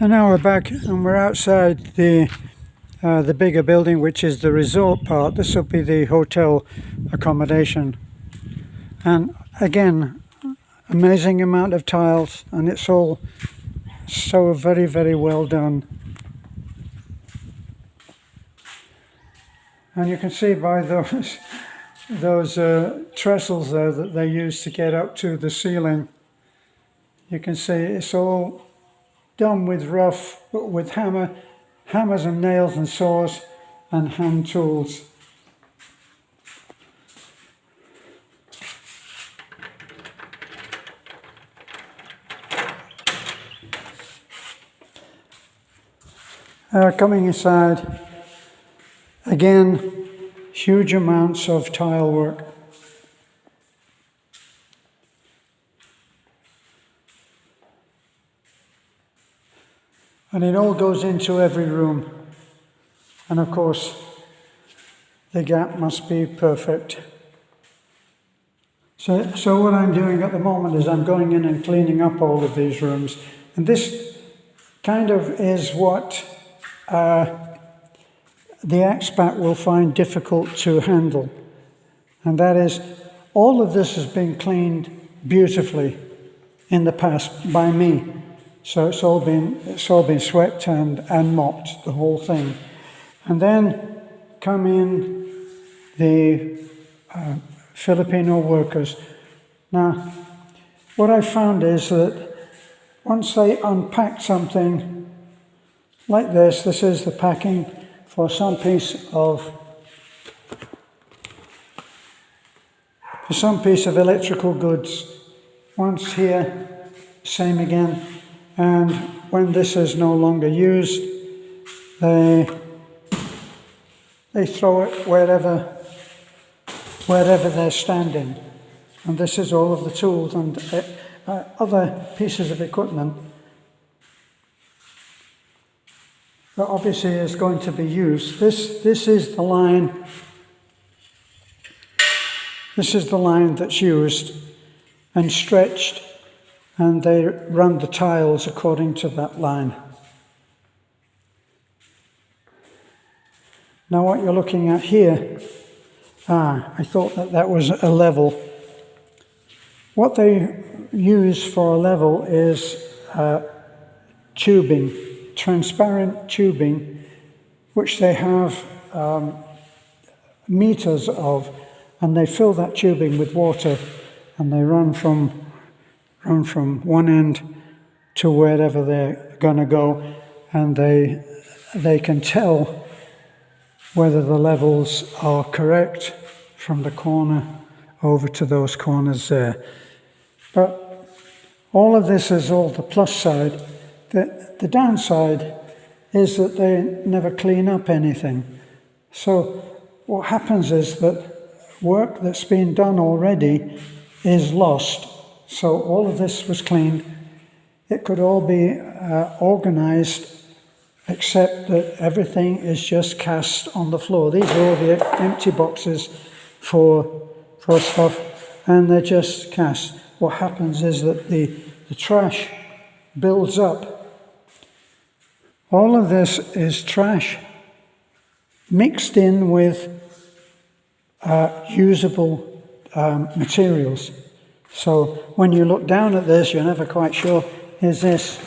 And now we're back and we're outside the bigger building, which is the resort part. This will be the hotel accommodation. And again, amazing amount of tiles, and it's all so very, very well done. And you can see by those trestles there that they use to get up to the ceiling. You can see it's all done with rough, with hammers and nails and saws and hand tools. Coming inside, again, huge amounts of tile work. And it all goes into every room. And of course, the gap must be perfect. So what I'm doing at the moment is I'm going in and cleaning up all of these rooms. And this kind of is what the expat will find difficult to handle. And that is, all of this has been cleaned beautifully in the past by me. So it's all been swept and mopped, the whole thing. And then come in the Filipino workers. Now, what I found is that once they unpack something like this is the packing for some piece of electrical goods. Once here, same again. And when this is no longer used, they throw it wherever they're standing. And this is all of the tools and other pieces of equipment that obviously is going to be used. This is the line. This is the line that's used and stretched, and they run the tiles according to that line. Now what you're looking at here, I thought that was a level. What they use for a level is tubing, transparent tubing, which they have meters of, and they fill that tubing with water, and they run from one end to wherever they're going to go, and they can tell whether the levels are correct from the corner over to those corners there. But all of this is all the plus side. The downside is that they never clean up anything. So what happens is that work that's been done already is lost. So all of this was cleaned. It could all be organized, except that everything is just cast on the floor. These are all the empty boxes for stuff, and they're just cast. What happens is that the trash builds up. All of this is trash mixed in with usable materials. So when you look down at this, you're never quite sure, is this,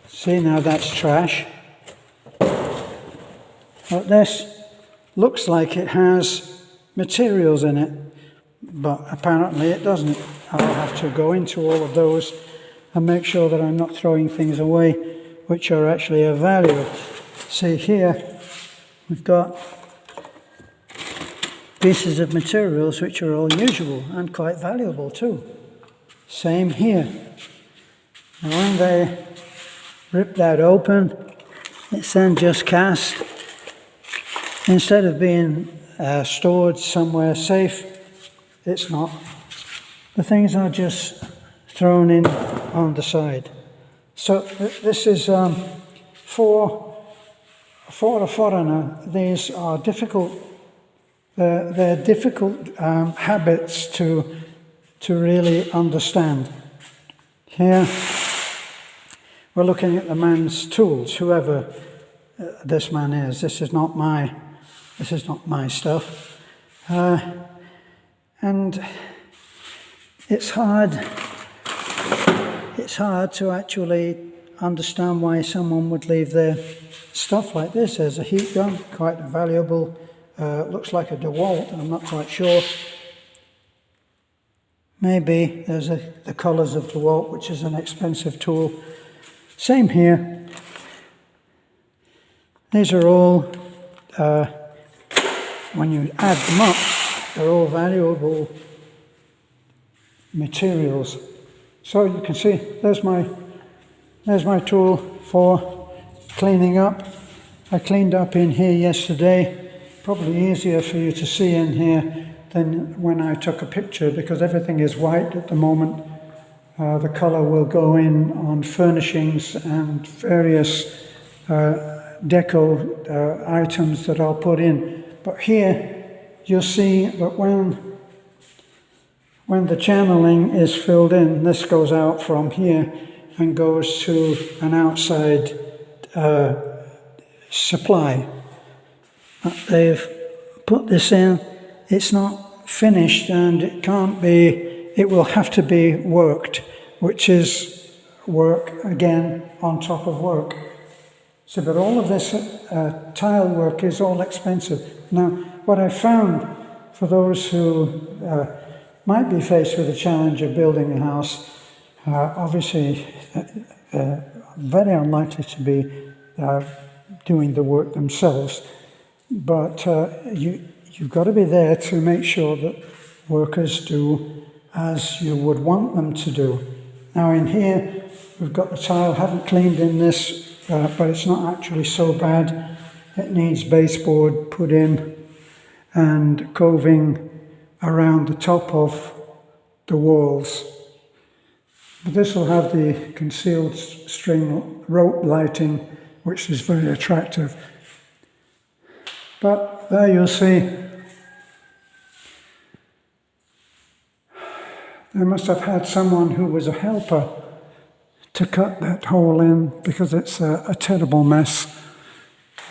see now that's trash. But this looks like it has materials in it, but apparently it doesn't. I'll have to go into all of those and make sure that I'm not throwing things away which are actually of value. See here, we've got pieces of materials which are all usual and quite valuable too. Same here. And when they rip that open, it's then just cast. Instead of being stored somewhere safe, it's not. The things are just thrown in on the side. So this is for a foreigner. These are difficult. They're difficult habits to really understand. Here we're looking at the man's tools, whoever this man is. This is not my stuff. And it's hard to actually understand why someone would leave their stuff like this. There's a heat gun, quite valuable. Looks like a DeWalt, I'm not quite sure. Maybe there's the colours of DeWalt, which is an expensive tool. Same here. These are all, when you add them up, they're all valuable materials. So you can see, there's my tool for cleaning up. I cleaned up in here yesterday. Probably easier for you to see in here than when I took a picture, because everything is white at the moment. The colour will go in on furnishings and various deco items that I'll put in. But here you'll see that when the channeling is filled in, this goes out from here and goes to an outside supply. They've put this in. It's not finished, and it will have to be worked, which is work again on top of work. So, but all of this tile work is all expensive. Now, what I found for those who might be faced with the challenge of building a house, obviously very unlikely to be doing the work themselves, but you've got to be there to make sure that workers do as you would want them to do. Now in here, we've got the tile, haven't cleaned in this, but it's not actually so bad. It needs baseboard put in and coving around the top of the walls. But this will have the concealed string rope lighting, which is very attractive. But there you'll see, they must have had someone who was a helper to cut that hole in, because it's a terrible mess.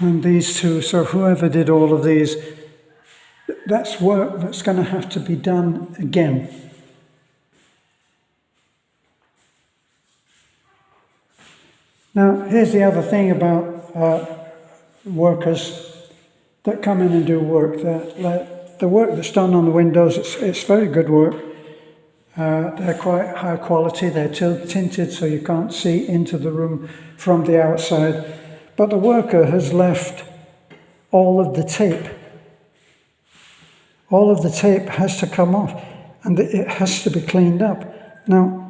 And these two, so whoever did all of these, that's work that's going to have to be done again. Now, here's the other thing about workers that come in and do work. The work that's done on the windows, it's very good work. They're quite high quality. They're tinted so you can't see into the room from the outside. But the worker has left all of the tape. All of the tape has to come off, and it has to be cleaned up. Now,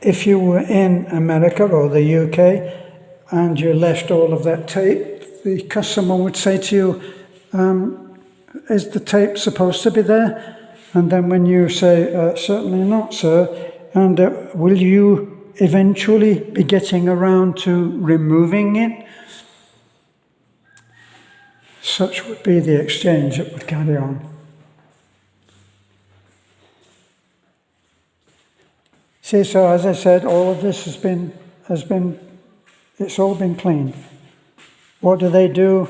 if you were in America or the UK and you left all of that tape, the customer would say to you, is the tape supposed to be there? And then when you say, certainly not, sir, and will you eventually be getting around to removing it? Such would be the exchange that would carry on. See, so as I said, all of this it's all been cleaned. What do?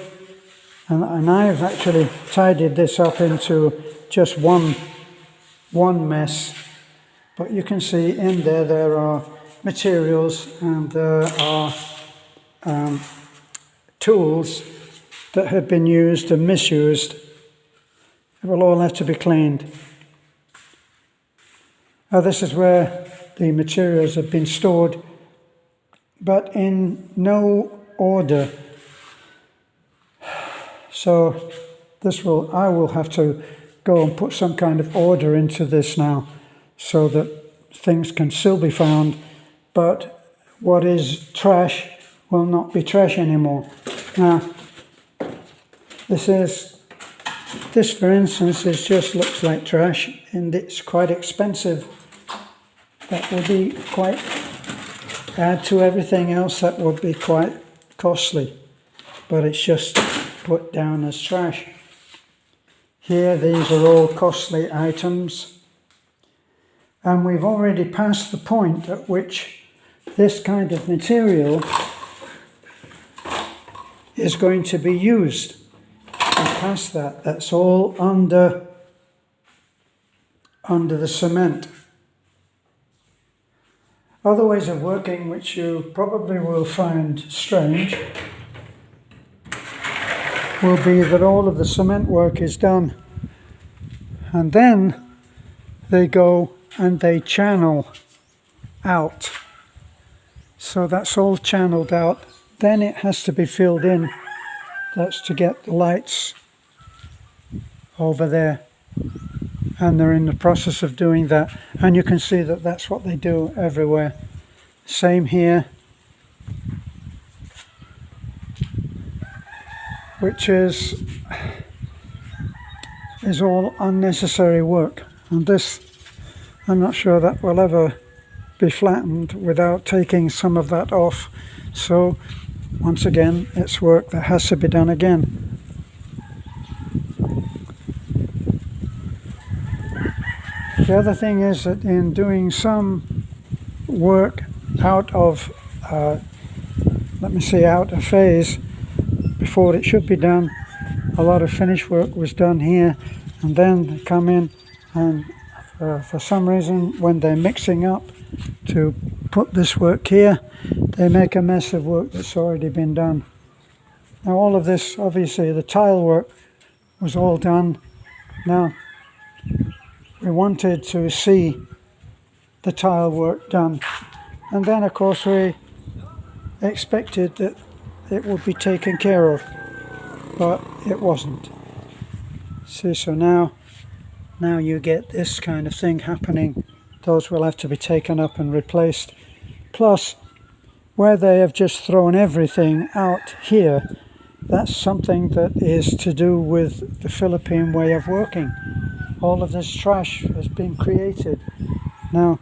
And I've actually tidied this up into just one mess. But you can see in there are materials and there are tools that have been used and misused. It will all have to be cleaned. Now this is where the materials have been stored, but in no order. So I will have to go and put some kind of order into this now, so that things can still be found, but what is trash will not be trash anymore. Now, this for instance, just looks like trash, and it's quite expensive. That will be quite, add to everything else, that would be quite costly, but it's just put down as trash. Here, these are all costly items. And we've already passed the point at which this kind of material is going to be used. We've passed that. That's all under the cement. Other ways of working which you probably will find strange will be that all of the cement work is done and then they go and they channel out. So that's all channeled out. Then it has to be filled in. That's to get the lights over there. And they're in the process of doing that. And you can see that that's what they do everywhere. Same here. Which is all unnecessary work. And this, I'm not sure that will ever be flattened without taking some of that off. So once again, it's work that has to be done again. The other thing is that in doing some work out of out of phase before it should be done, a lot of finish work was done here, and then they come in and for some reason when they're mixing up to put this work here, they make a mess of work that's already been done. Now all of this, obviously the tile work was all done. Now we wanted to see the tile work done, and then of course we expected that it would be taken care of, but it wasn't. See, so now you get this kind of thing happening. Those will have to be taken up and replaced. Plus, where they have just thrown everything out here, that's something that is to do with the Philippine way of working. All of this trash has been created. Now,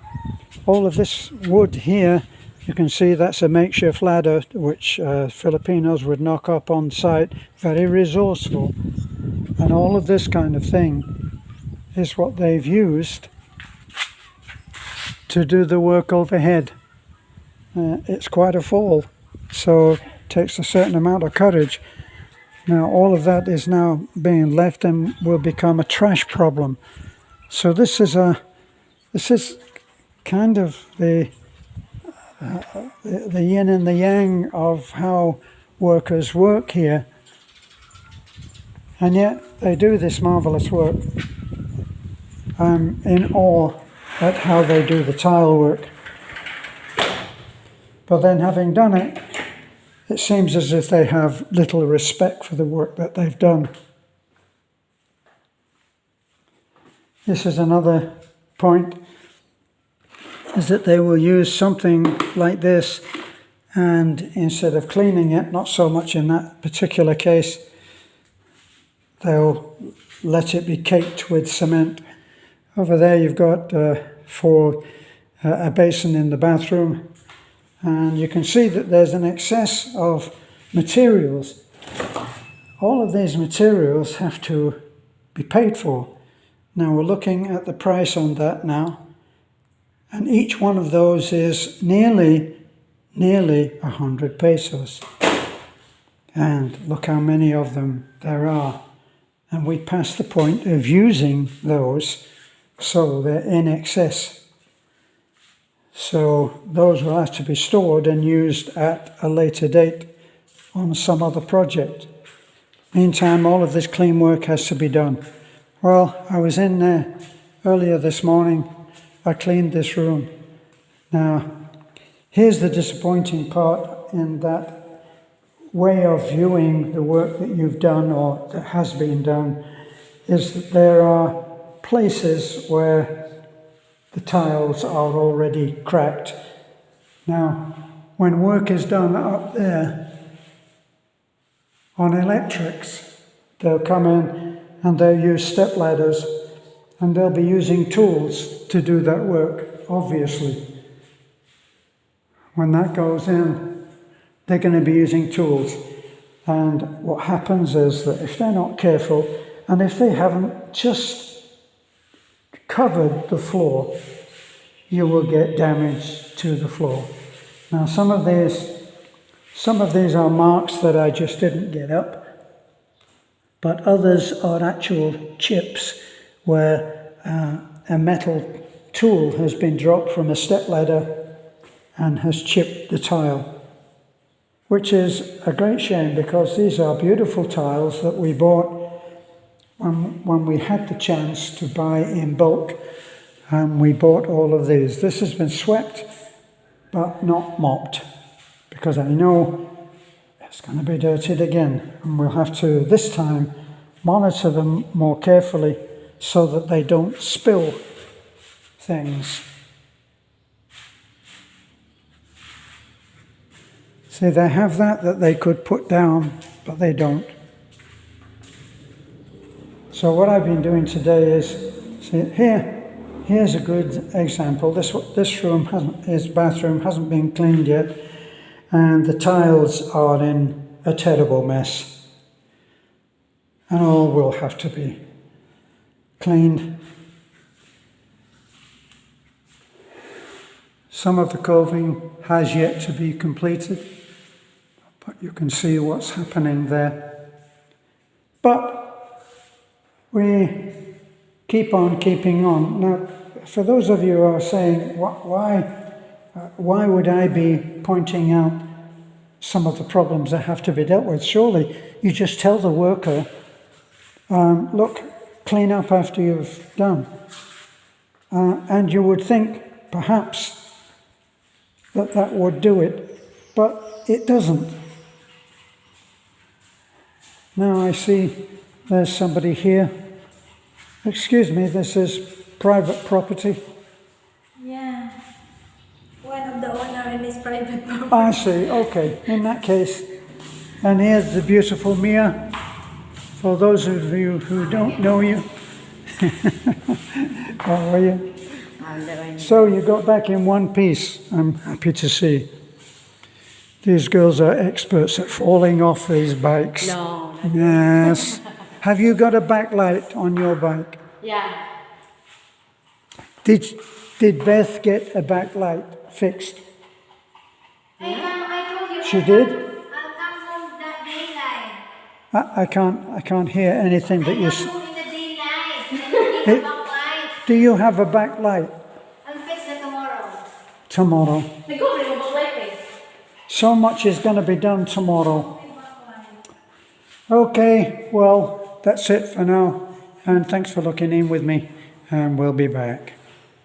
all of this wood here, you can see that's a makeshift ladder which Filipinos would knock up on site. Very resourceful. And all of this kind of thing is what they've used to do the work overhead. It's quite a fall, so it takes a certain amount of courage. Now all of that is now being left and will become a trash problem. So this is kind of the yin and the yang of how workers work here, and yet they do this marvelous work. I'm in awe at how they do the tile work. But then having done it, it seems as if they have little respect for the work that they've done. This is another point, is that they will use something like this, and instead of cleaning it, not so much in that particular case, they'll let it be caked with cement. Over there you've got for a basin in the bathroom, and you can see that there's an excess of materials. All of these materials have to be paid for. Now we're looking at the price on that now, and each one of those is nearly 100 pesos. And look how many of them there are. And we passed the point of using those, so they're in excess. So those will have to be stored and used at a later date on some other project. Meantime, all of this clean work has to be done. Well, I was in there earlier this morning. I cleaned this room. Now, here's the disappointing part in that way of viewing the work that you've done or that has been done, is that there are places where the tiles are already cracked. Now, when work is done up there on electrics, they'll come in and they'll use step ladders, and they'll be using tools to do that work, obviously. When that goes in, they're going to be using tools. And what happens is that if they're not careful, and if they haven't just covered the floor, you will get damage to the floor. Now some of these are marks that I just didn't get up, but others are actual chips where a metal tool has been dropped from a stepladder and has chipped the tile, which is a great shame because these are beautiful tiles that we bought when we had the chance to buy in bulk, and we bought all of these. This has been swept but not mopped because I know it's going to be dirtied again, and we'll have to this time monitor them more carefully so that they don't spill things. See, they have that they could put down, but they don't. So what I've been doing today is, see here's a good example. This bathroom hasn't been cleaned yet, and the tiles are in a terrible mess, and all will have to be cleaned. Some of the coving has yet to be completed, but you can see what's happening there. But we keep on keeping on. Now, for those of you who are saying, why would I be pointing out some of the problems that have to be dealt with? Surely you just tell the worker, look, clean up after you've done. And you would think, perhaps, that would do it, but it doesn't. Now I see there's somebody here. Excuse me, this is private property. Yeah, one of the owner in his private property. I see, okay, in that case. And here's the beautiful Mia. For those of you who don't know you. How are you? So you got back in one piece, I'm happy to see. These girls are experts at falling off these bikes. No. Yes. Have you got a backlight on your bike? Yeah. Did Beth get a backlight fixed? I told you. She did? I'll come home that daylight. I can't hear anything that you Come home in the daylight. And you need a backlight. Do you have a backlight? I'll fix that tomorrow. Tomorrow. Nag-go, So much is going to be done tomorrow. Okay, well, that's it for now. And thanks for looking in with me, and we'll be back.